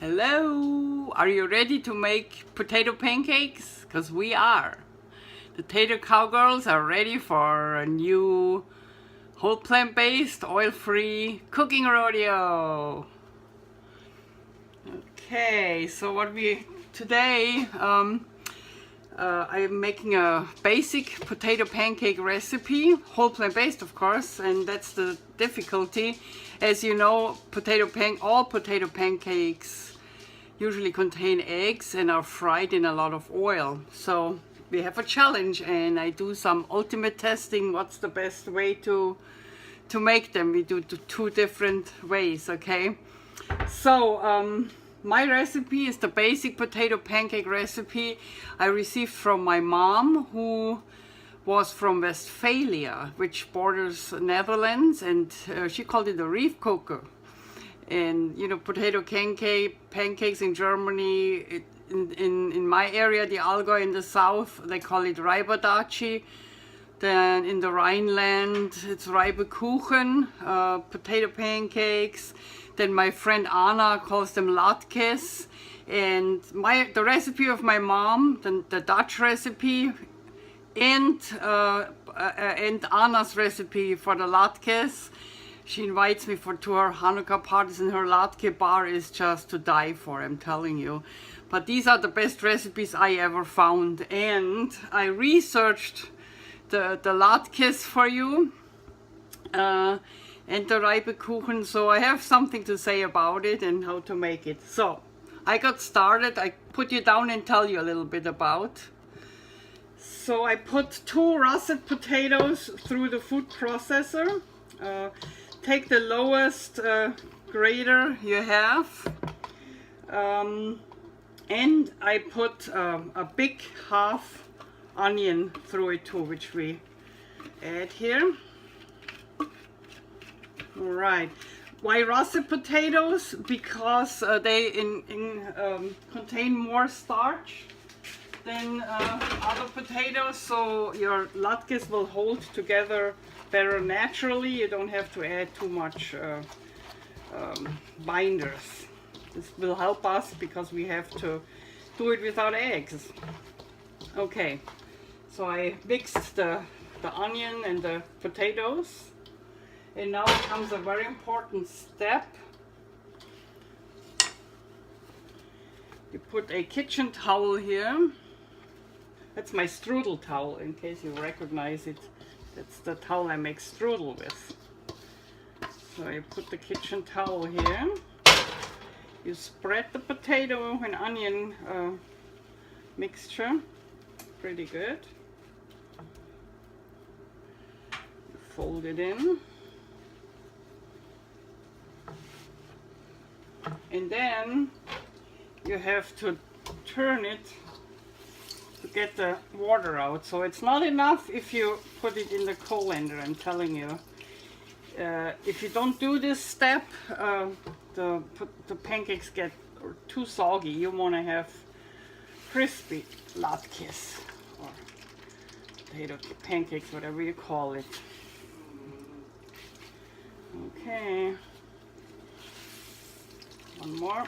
Hello! Are you ready to make potato pancakes? Because we are. The Tater Cowgirls are ready for a new whole plant-based, oil-free cooking rodeo. Okay, so today I'm making a basic potato pancake recipe, whole plant-based of course, and that's the difficulty. As you know, all potato pancakes usually contain eggs and are fried in a lot of oil. So we have a challenge, and I do some ultimate testing. What's the best way to make them? We do two different ways, okay? So my recipe is the basic potato pancake recipe I received from my mom, who was from Westphalia, which borders Netherlands, and she called it a reef cooker. And you know, potato pancakes in Germany, in my area, the Allgäu in the south, they call it Reibadachi. Then in the Rhineland, it's Reibekuchen, potato pancakes. Then my friend Anna calls them latkes. And the recipe of my mom, the Dutch recipe, and Anna's recipe for the latkes. She invites me to her Hanukkah parties, and her latke bar is just to die for, I'm telling you. But these are the best recipes I ever found, and I researched the latkes for you and the Reibekuchen, so I have something to say about it and how to make it. So I got started. I put you down and tell you a little bit about. So I put 2 russet potatoes through the food processor. Take the lowest grater you have, and I put a big half onion through it too, which we add here. All right. Why russet potatoes? Because they contain more starch than other potatoes, so your latkes will hold together better naturally. You don't have to add too much binders. This will help us because we have to do it without eggs. Okay, so I mixed the onion and the potatoes, and now comes a very important step. You put a kitchen towel here. That's my strudel towel, in case you recognize it. That's the towel I make strudel with. So you put the kitchen towel here. You spread the potato and onion mixture pretty good. You fold it in. And then you have to turn it to get the water out. So it's not enough if you put it in the colander, I'm telling you. If you don't do this step, the pancakes get too soggy. You want to have crispy latkes or potato pancakes, whatever you call it. Okay, one more.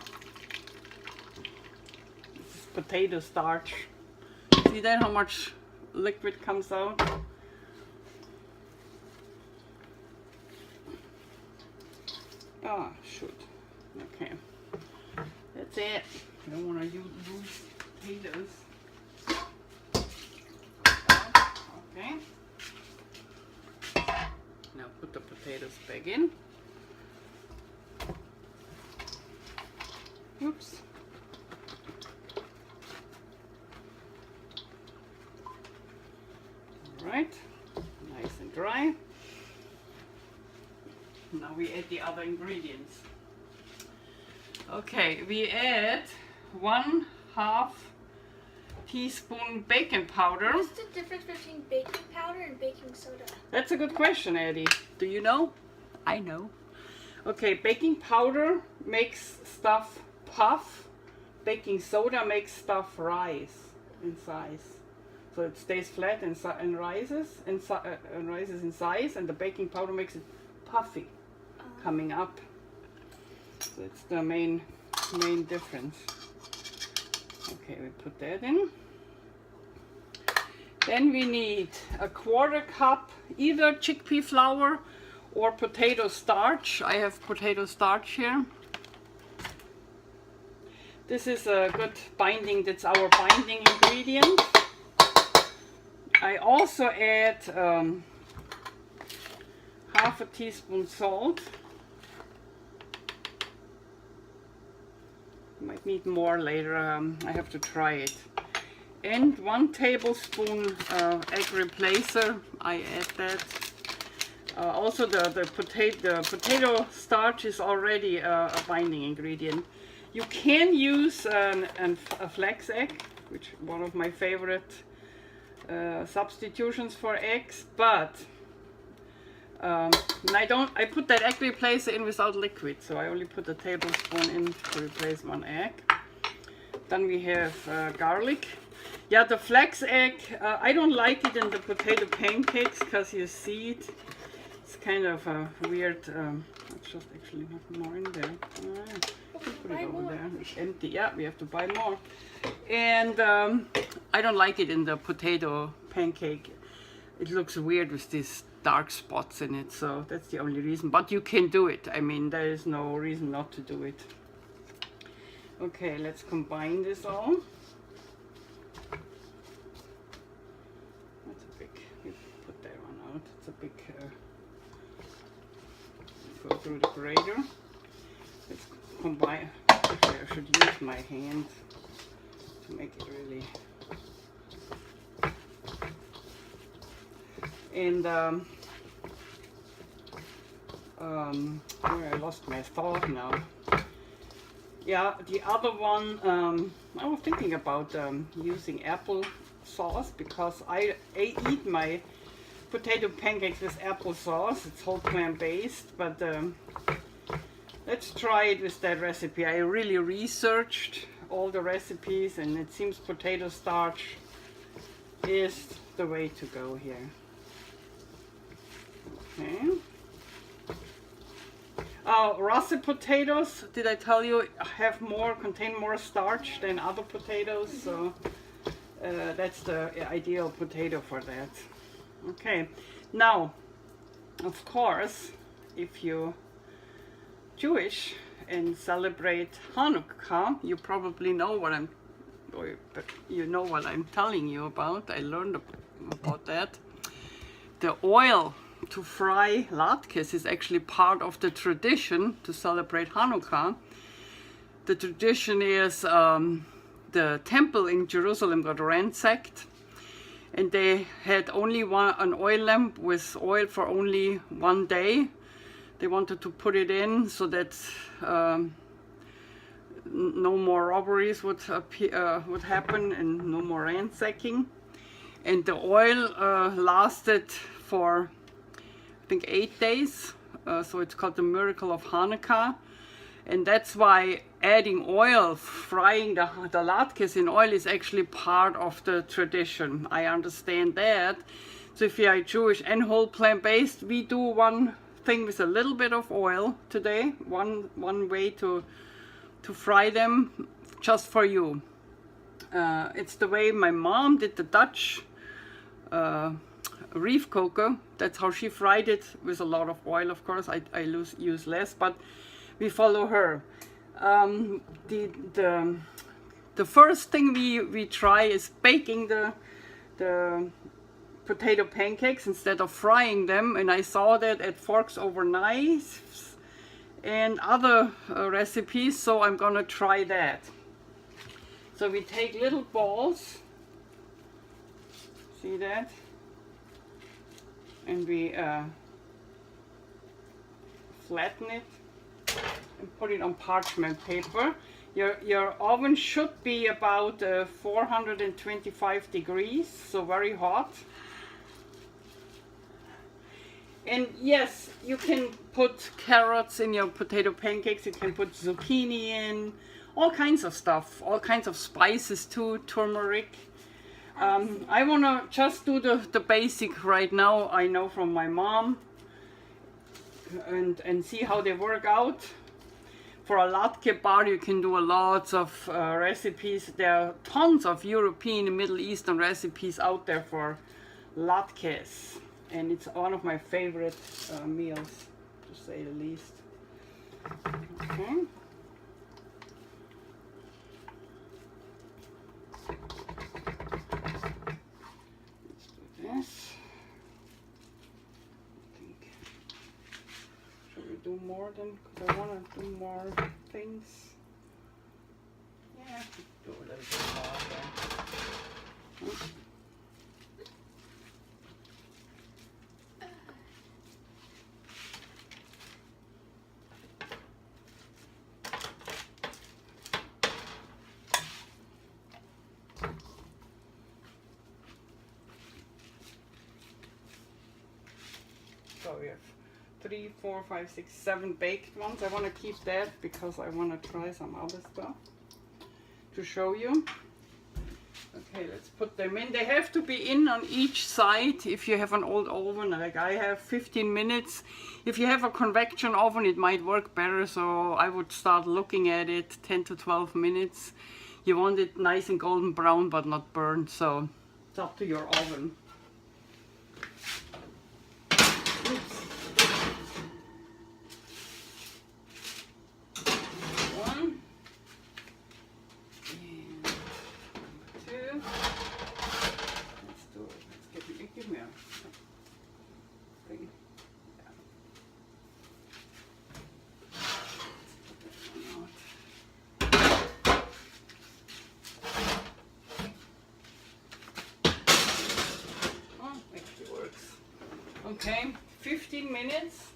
This is potato starch. See that, how much liquid comes out? Ah, shoot. Okay. That's it. I don't want to lose potatoes. Okay. Now put the potatoes back in. Oops. Right, nice and dry. Now we add the other ingredients. Okay, we add 1/2 teaspoon baking powder. What's the difference between baking powder and baking soda? That's a good question, Eddie. Do you know? I know. Okay, baking powder makes stuff puff. Baking soda makes stuff rise in size. So it stays flat and rises in size, and the baking powder makes it puffy, coming up. So it's the main main difference. Okay, we put that in. Then we need a 1/4 cup either chickpea flour or potato starch. I have potato starch here. This is a good binding, that's our binding ingredient. I also add 1/2 teaspoon salt. Might need more later, I have to try it. And 1 tablespoon egg replacer, I add that. Also the potato starch is already a binding ingredient. You can use a flax egg, which is one of my favorite substitutions for eggs, but I put that egg replacer in without liquid, so I only put a tablespoon in to replace 1 egg. Then we have garlic. Yeah, the flax egg, I don't like it in the potato pancakes because you see it. It's kind of a weird, let's just actually have more in there. Put it over there, it's empty. Yeah, we have to buy more. And I don't like it in the potato pancake. It looks weird with these dark spots in it, so that's the only reason. But you can do it. I mean, there is no reason not to do it. Okay, let's combine this all. That's a big, we put that one out. It's a big, go through the grater. Let's combine. Actually, I should use my hand to make it really. And I lost my thought now. Yeah, the other one, I was thinking about using apple sauce because I eat my potato pancakes with apple sauce. It's whole plant based, but let's try it with that recipe. I really researched all the recipes and it seems potato starch is the way to go here. Okay. Russet potatoes, did I tell you, contain more starch than other potatoes, so that's the ideal potato for that. Okay, now, of course, if you're Jewish and celebrate Hanukkah, you probably know what I'm telling you about. I learned about that. The oil to fry latkes is actually part of the tradition to celebrate Hanukkah. The tradition is the temple in Jerusalem got ransacked and they had only an oil lamp with oil for only 1 day. They wanted to put it in so that no more robberies would happen and no more ransacking. And the oil lasted for I think 8 days, so it's called the miracle of Hanukkah, and that's why adding oil, frying the latkes in oil is actually part of the tradition. I understand that. So if you are Jewish and whole plant-based, we do one thing with a little bit of oil today, one way to fry them just for you. It's the way my mom did the Dutch reef cocoa. That's how she fried it, with a lot of oil, of course. I use less, but we follow her. The first thing we try is baking the potato pancakes instead of frying them, and I saw that at Forks Over Knives and other recipes, so I'm gonna try that. So we take little balls, see that? And we flatten it and put it on parchment paper. Your oven should be about 425 degrees, so very hot. And yes, you can put carrots in your potato pancakes, you can put zucchini in, all kinds of stuff, all kinds of spices too, turmeric. I want to just do the basic right now, I know from my mom, and see how they work out. For a latke bar, you can do lots of recipes. There are tons of European and Middle Eastern recipes out there for latkes, and it's one of my favorite meals, to say the least. Okay. Let's do this. I think. Should we do more then? Because I want to do more things. Yeah, I could do a little bit more there. So we have 3, 4, 5, 6, 7 baked ones. I want to keep that because I want to try some other stuff to show you. Okay, let's put them in. They have to be in on each side if you have an old oven, like I have, 15 minutes. If you have a convection oven, it might work better, so I would start looking at it 10 to 12 minutes. You want it nice and golden brown but not burned, so it's up to your oven. Okay, 15 minutes.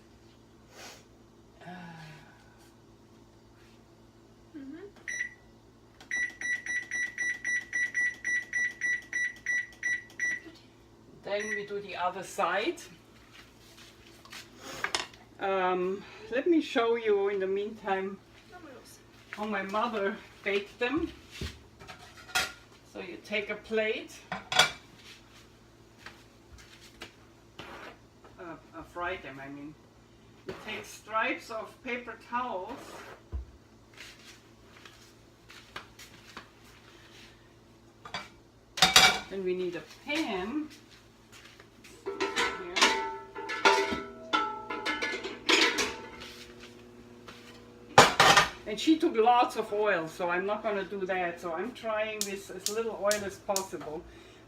Then we do the other side. Let me show you in the meantime how my mother baked them. So you take a plate, fry them, I mean. You take stripes of paper towels, then we need a pan. And she took lots of oil, so I'm not going to do that. So I'm trying with as little oil as possible.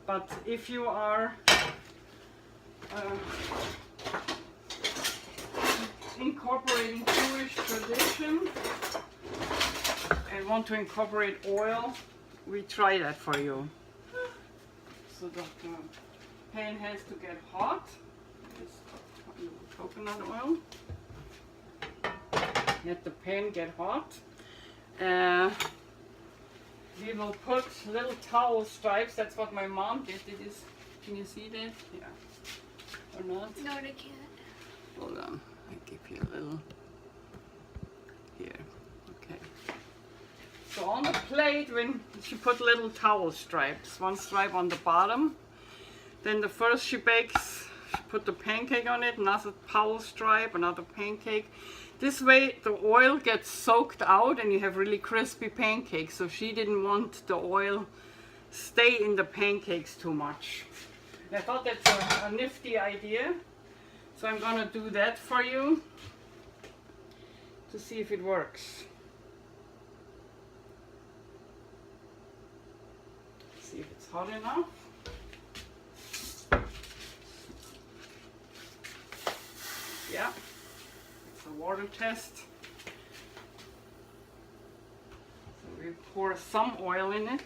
But if you are incorporating Jewish tradition and want to incorporate oil, we try that for you. So the pan has to get hot. Just coconut oil. Let the pan get hot. We will put little towel stripes. That's what my mom did. Can you see that? Yeah. Or not? No, they can't. Hold on. I give you a little. Here. Okay. So on the plate, when she put little towel stripes, one stripe on the bottom. Then the first she bakes, she put the pancake on it, another towel stripe, another pancake. This way the oil gets soaked out and you have really crispy pancakes. So she didn't want the oil stay in the pancakes too much. And I thought that's a nifty idea. So I'm gonna do that for you to see if it works. See if it's hot enough. Yeah. Water test. So we pour some oil in it.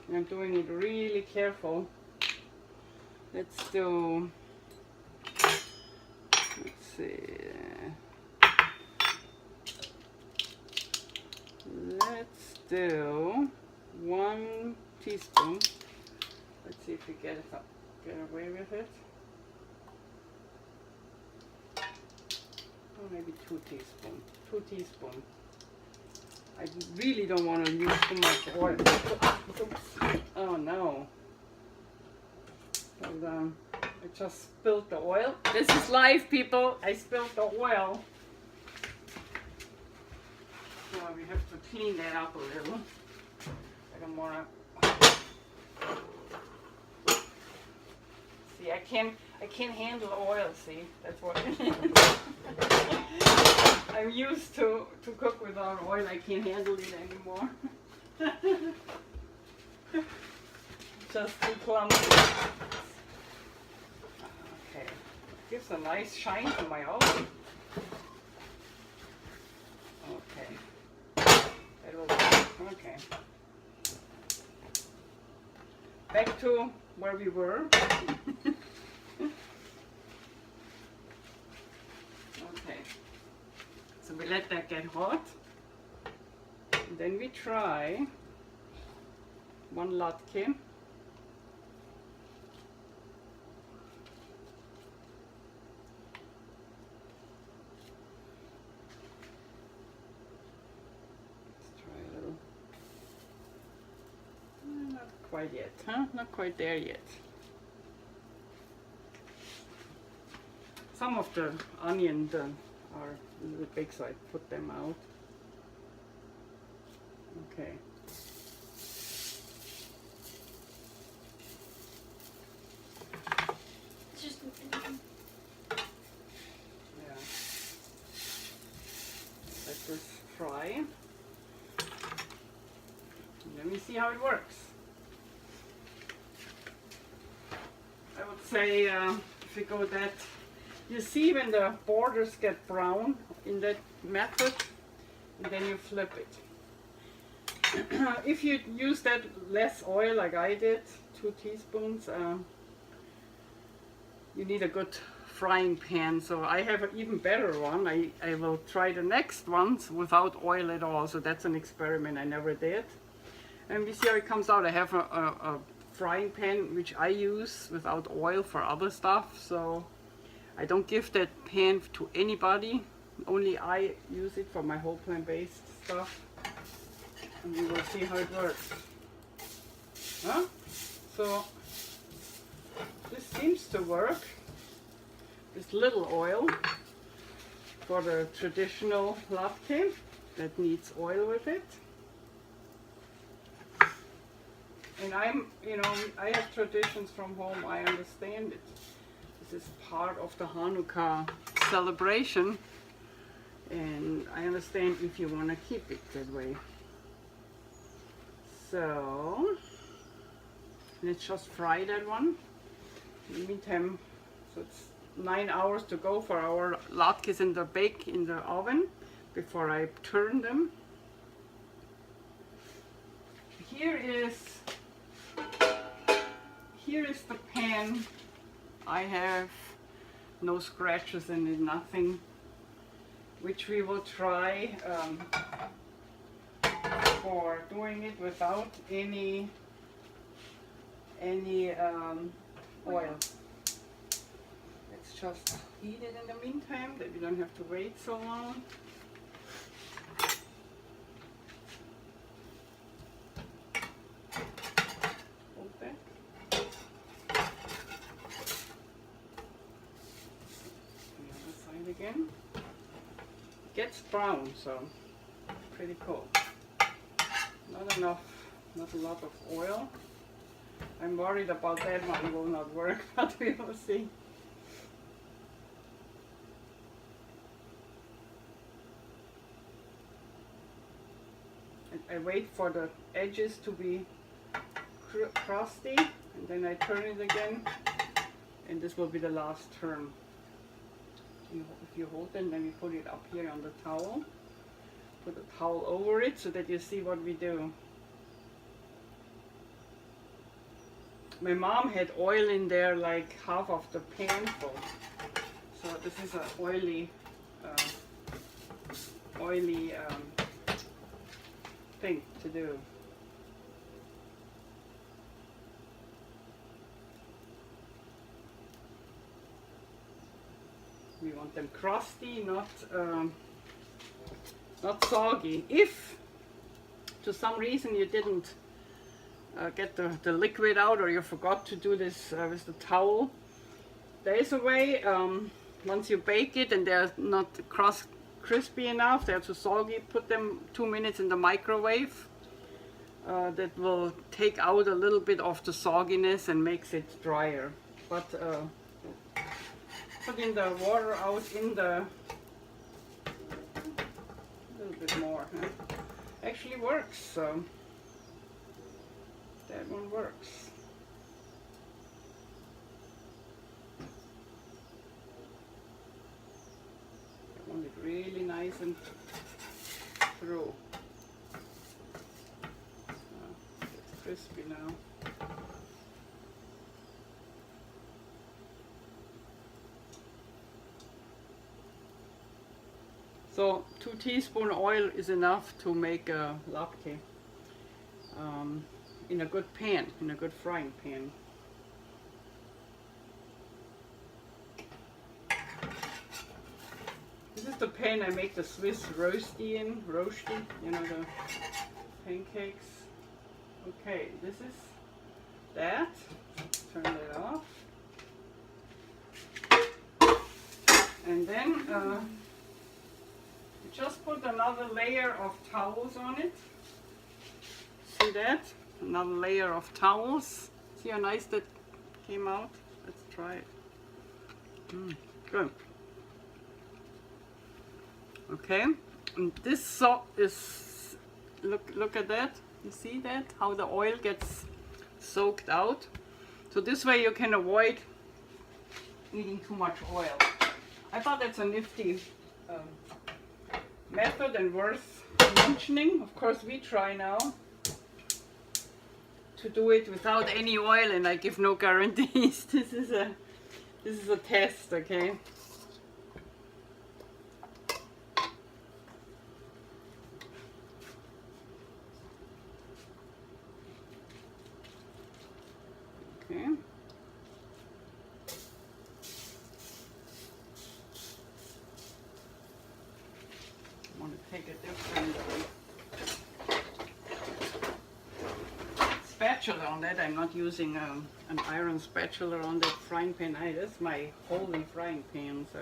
And I'm doing it really careful. Let's do, let's see, let's do 1 teaspoon. Let's see if we get away with it. Maybe 2 teaspoons. 2 teaspoons. I really don't want to use too much oil. Oh no. Hold on. I just spilled the oil. This is live, people. I spilled the oil. we have to clean that up a little. I don't want to. See, I can't handle oil. See, that's what. I'm used to cook without oil. I can't handle it anymore. Just too clumsy. Okay, gives a nice shine to my oven. Okay, that'll work. Okay. Back to where we were. Okay, so we let that get hot. And then we try one latke. Quite yet, huh? Not quite there yet. Some of the onions are a little big, so I put them out. Okay. Just yeah. Let this fry. And then we see how it works. I would say if you go that, you see when the borders get brown in that method, and then you flip it. If you use that less oil like I did, 2 teaspoons, you need a good frying pan. So I have an even better one. I will try the next ones without oil at all. So that's an experiment I never did. And we see how it comes out. I have a frying pan which I use without oil for other stuff, so I don't give that pan to anybody, only I use it for my whole plant-based stuff, and we will see how it works. Huh? So this seems to work, this little oil for the traditional latke that needs oil with it. And I have traditions from home, I understand it. This is part of the Hanukkah celebration, and I understand if you want to keep it that way. So, let's just fry that one. In the meantime, so it's 9 hours to go for our latkes in the bake in the oven before I turn them. Here is the pan. I have no scratches in it, nothing, which we will try for doing it without any oil. Let's just heat it in the meantime, that we don't have to wait so long. Again, it gets brown, so pretty cool. Not a lot of oil. I'm worried about that one will not work, but we will see. And I wait for the edges to be crusty, and then I turn it again, and this will be the last turn. If you hold it, then we put it up here on the towel. Put a towel over it so that you see what we do. My mom had oil in there like half of the pan full. So this is an oily thing to do. We want them crusty, not soggy. If to some reason you didn't get the liquid out, or you forgot to do this with the towel, there is a way, once you bake it and they're not crispy enough, they're too soggy, put them 2 minutes in the microwave. That will take out a little bit of the sogginess and makes it drier. But putting the water out in the a little bit more, huh? Actually works, so that one works. I want it really nice and through. It's crispy now. So 2 teaspoons oil is enough to make a latke in a good pan, in a good frying pan. This is the pan I make the Swiss roasty in, you know, the pancakes. Okay, this is that. Turn that off. And then just put another layer of towels on it. See that? Another layer of towels. See how nice that came out? Let's try it. Good. Okay. And this is, look at that. You see that? How the oil gets soaked out. So this way you can avoid eating too much oil. I thought that's a nifty method and worth mentioning. Of course, we try now to do it without any oil, and I give no guarantees. This is a test, okay? Okay. I want to take a different spatula on that. I'm not using an iron spatula on that frying pan. That's my holy frying pan, so.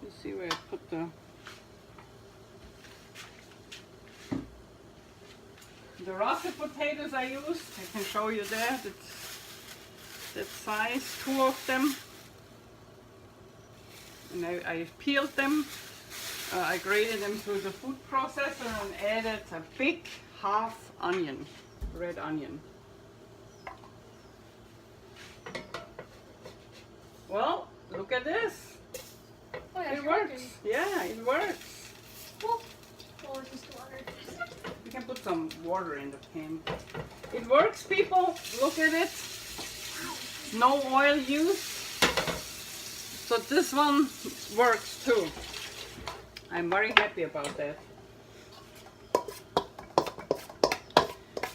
You see where I put the russet potatoes I used. I can show you that. It's that size, 2 of them. And I peeled them. I grated them through the food processor and added a big half onion, red onion. Well, look at this. Oh, yeah, It works. Yeah, it works. Oh, just water. You can put some water in the pan. It works, people. Look at it. No oil used. So this one works too. I'm very happy about that.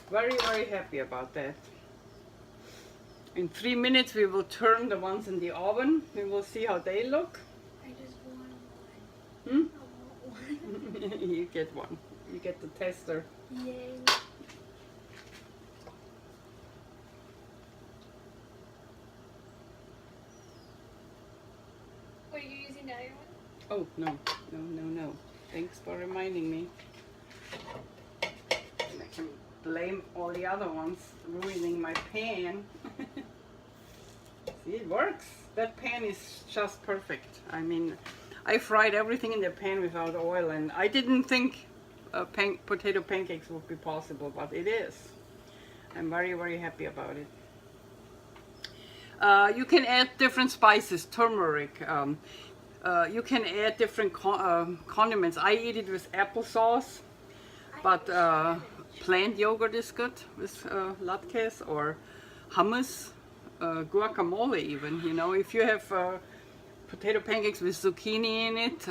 Very, very happy about that. In 3 minutes we will turn the ones in the oven. We will see how they look. I just want one. I want one. You get one. You get the tester. Yay. Are you using the other one? Oh, no. No. Thanks for reminding me. And I can blame all the other ones ruining my pan. See, it works. That pan is just perfect. I mean, I fried everything in the pan without oil, and I didn't think potato pancakes would be possible, but it is. I'm very, very happy about it. You can add different spices, turmeric. You can add different condiments. I eat it with applesauce, but plant yogurt is good with latkes, or hummus, guacamole even. You know, if you have potato pancakes with zucchini in it,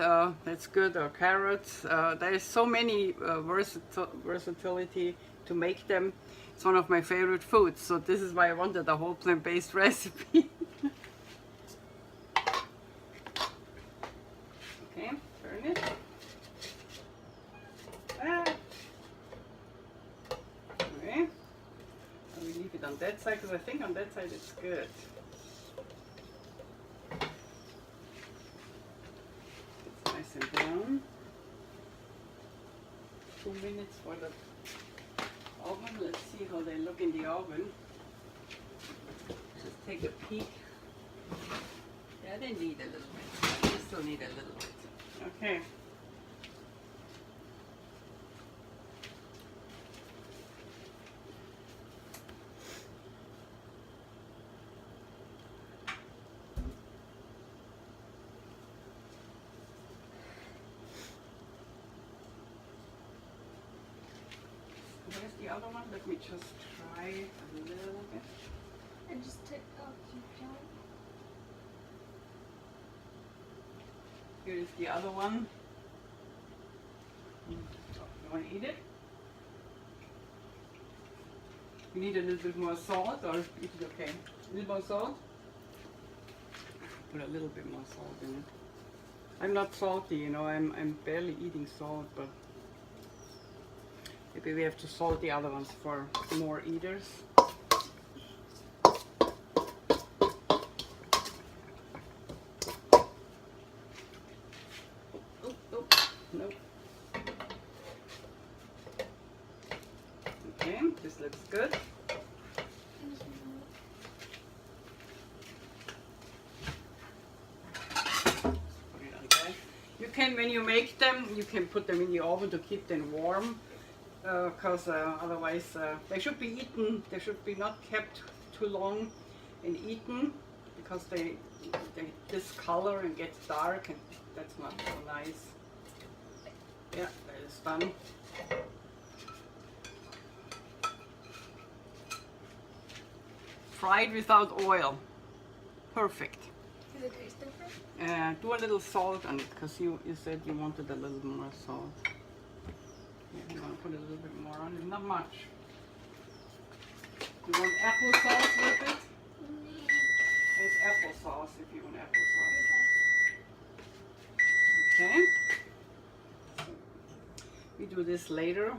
that's good, or carrots. There's so many versatility to make them. It's one of my favorite foods, so this is why I wanted a whole plant-based recipe. Okay, turn it. Okay. I will leave it on that side because I think on that side it's good. 2 minutes for the oven. Let's see how they look in the oven. Just take a peek. Yeah, they need a little bit. They still need a little bit. Okay. Where's the other one? Let me just try a little bit. And just take off your joint. Here is the other one. You want to eat it? You need a little bit more salt, or is it okay? A little more salt? Put a little bit more salt in it. I'm not salty, you know, I'm barely eating salt, but maybe we have to salt the other ones for more eaters. Oh, no. Okay, this looks good. Put it on there. You can, when you make them, you can put them in the oven to keep them warm. Because otherwise they should be eaten. They should be not kept too long and eaten, because they discolor and get dark, and that's not so nice. Yeah, that is done. Fried without oil. Perfect. Does it taste different? Do a little salt on it, because you said you wanted a little more salt. Yeah, I'm gonna put a little bit more on it, not much. You want applesauce with it? There's applesauce if you want applesauce. Okay. We do this later.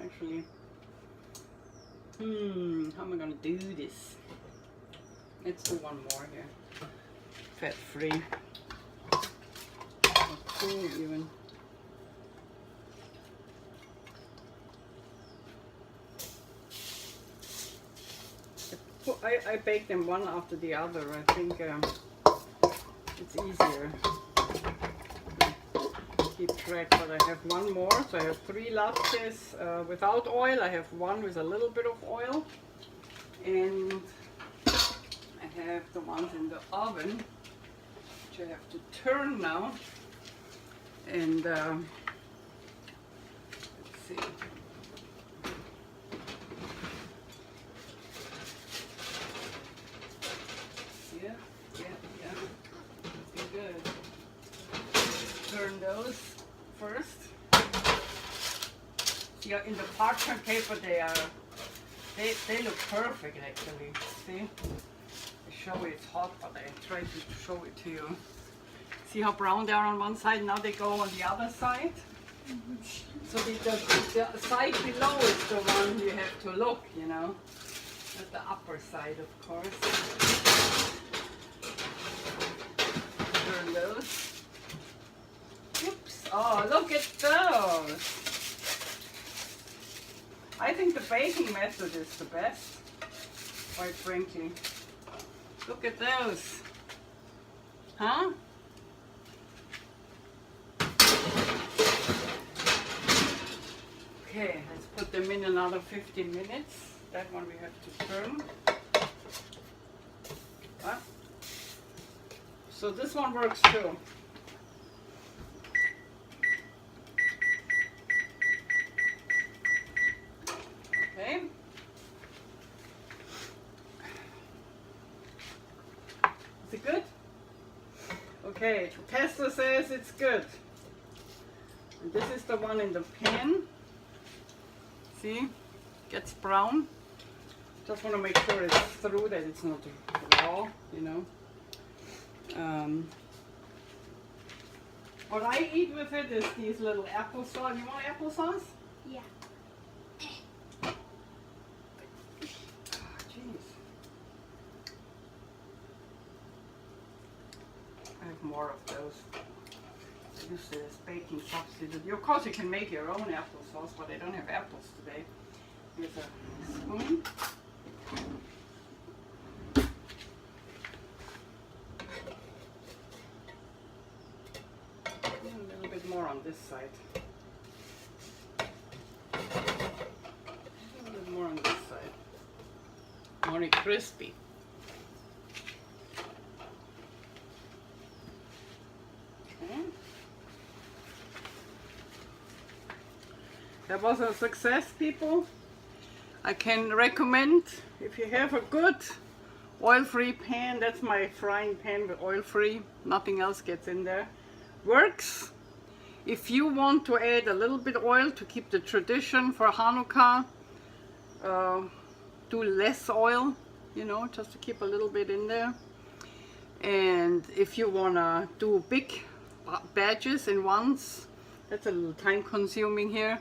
Actually, how am I gonna do this? Let's do one more here. Fat free. Or 2 even. I bake them one after the other. I think it's easier to keep track. But I have one more, so I have 3 lattes without oil. I have 1 with a little bit of oil, and I have the ones in the oven, which I have to turn now. And let's see. Yeah. Looking good. Turn those first. Yeah, in the parchment paper they look perfect actually. See? I show it, it's hot, but I try to show it to you. See how brown they are on one side? Now they go on the other side. So the side below is the one you have to look, you know. At the upper side, of course. Turn those. Oops. Oh, look at those. I think the baking method is the best, quite frankly. Look at those. Huh? Okay, let's put them in another 15 minutes. That one we have to turn. Ah. So this one works too. Okay. Is it good? Okay, the tester says it's good. And this is the one in the pan. See? Gets brown. Just want to make sure it's through, that it's not raw, you know. What I eat with it is these little applesauce. You want applesauce? Yeah. Oh, jeez. I have more of those. use this as baking substitute. Of course, you can make your own applesauce, but I don't have apples today. Here's a spoon. And a little bit more on this side. A little bit more on this side. More crispy. That was a success, people. I can recommend, if you have a good oil-free pan, that's my frying pan with oil-free, nothing else gets in there, works. If you want to add a little bit oil to keep the tradition for Hanukkah, do less oil, you know, just to keep a little bit in there. And if you want to do big batches in once, that's a little time consuming here.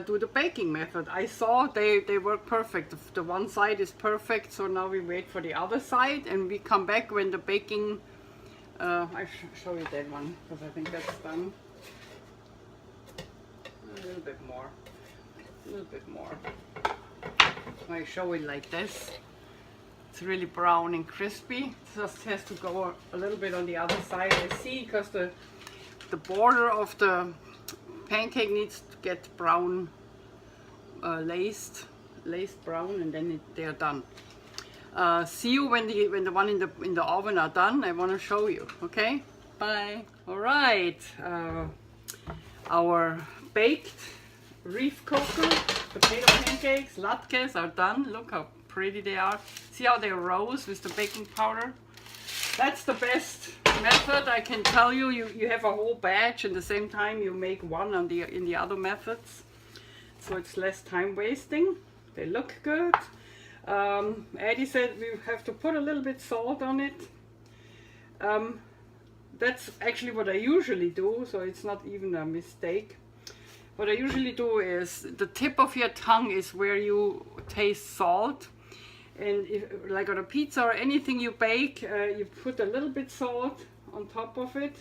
Do the baking method. I saw they work perfect. The one side is perfect, so now we wait for the other side and we come back when the baking, I show you that one because I think that's done. A little bit more, a little bit more. I show it like this. It's really brown and crispy. It just has to go a little bit on the other side. I see, because the border of the pancake needs to get brown, laced brown, and then they are done. See you when the one in the oven are done. I want to show you. Okay, bye. All right, our baked reef cocoa potato pancakes, latkes, are done. Look how pretty they are. See how they rose with the baking powder. That's the best method, I can tell you. You have a whole batch and at the same time you make one in the other methods, so it's less time wasting. They look good. Eddie said we have to put a little bit salt on it. That's actually what I usually do, so it's not even a mistake. What I usually do is the tip of your tongue is where you taste salt. And if, like on a pizza or anything you bake, you put a little bit salt on top of it,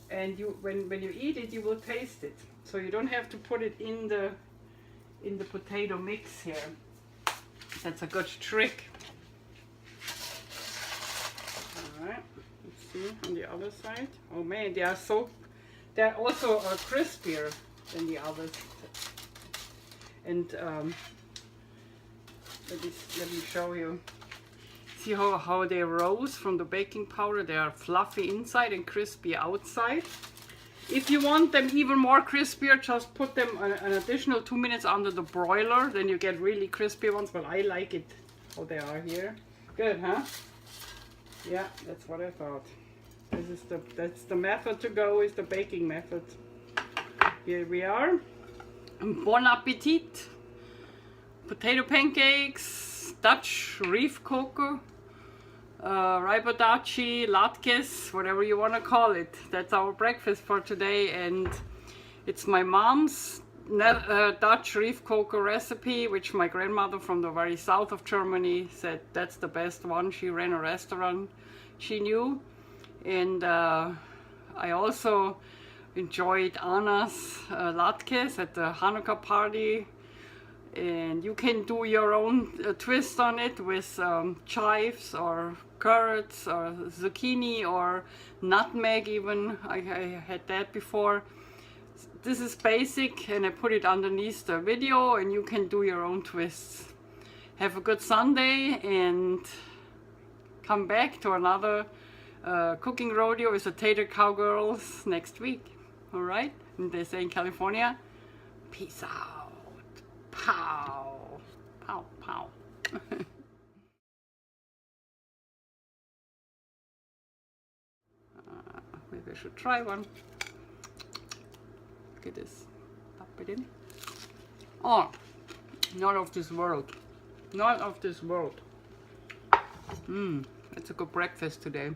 and when you eat it, you will taste it. So you don't have to put it in the potato mix here. That's a good trick. All right, let's see on the other side. Oh man, they're also crispier than the others. And let me show you. See how they rose from the baking powder? They are fluffy inside and crispy outside. If you want them even more crispier, just put them an additional 2 minutes under the broiler. Then you get really crispy ones, but I like it how they are here. Good, huh? Yeah, that's what I thought. That's the method to go, is the baking method. Here we are. Bon appetit! Potato pancakes, Dutch reef cocoa, ribadachi, latkes, whatever you want to call it. That's our breakfast for today, and it's my mom's Dutch reef cocoa recipe, which my grandmother from the very south of Germany said that's the best one. She ran a restaurant she knew, and I also enjoyed Anna's latkes at the Hanukkah party. And you can do your own twist on it with chives or carrots or zucchini or nutmeg even. I had that before. This is basic, and I put it underneath the video, and you can do your own twists. Have a good Sunday and come back to another cooking rodeo with the Tater Cowgirls next week. All right? And they say in California, peace out. Pow! Pow, pow. Maybe I should try one. Look at this. Pop it in. Oh, not of this world. Not of this world. It's a good breakfast today.